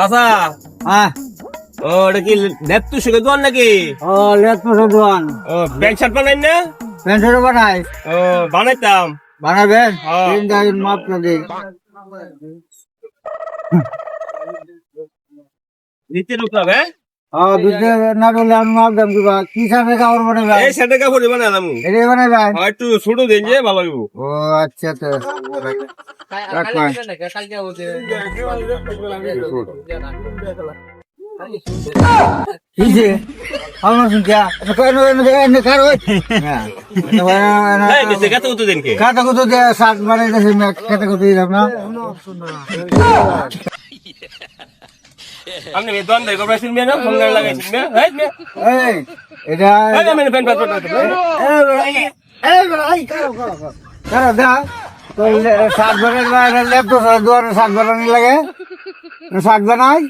চাচা হ্যাঁ ও এটা কি লেপটু শিখে দোয়ান নাকি? ও লেটপুর দোয়ান ও প্যান্ট শার্ট বানাই না? পেন্টারও বানাই ও বানাইতাম। বানাবেন হ্যাঁ। 3 দিন মাপ করে দিতে ঢুকলাম হ্যাঁ? দিতে না বলে আমি মাপ দাম দিবা কি সাথে কাপড় বানাবেন এই সেটা কাপড় বানালাম। এটাই বানাবেন একটু ছোট দিন যে ভালো হইব। ও আচ্ছা তো রাখবেন কি যে আমার শুনছা এনে কার ওই এই বেশি কত কত দিন কে? কাটা কত দিয়ে শাক বানাইতেছি কাটা কত দিলাম না আপনি এই দোয়ান দেখো প্রাইস মেয়ে না ফোন লাগাইছেন মেয়ে এই মেয়ে এই এটা এই আমি প্যান্ট শার্ট কারো দা তো শাক বানাই ল্যাপটপ দোয়ারে শাক বানানি লাগে শাক বানাই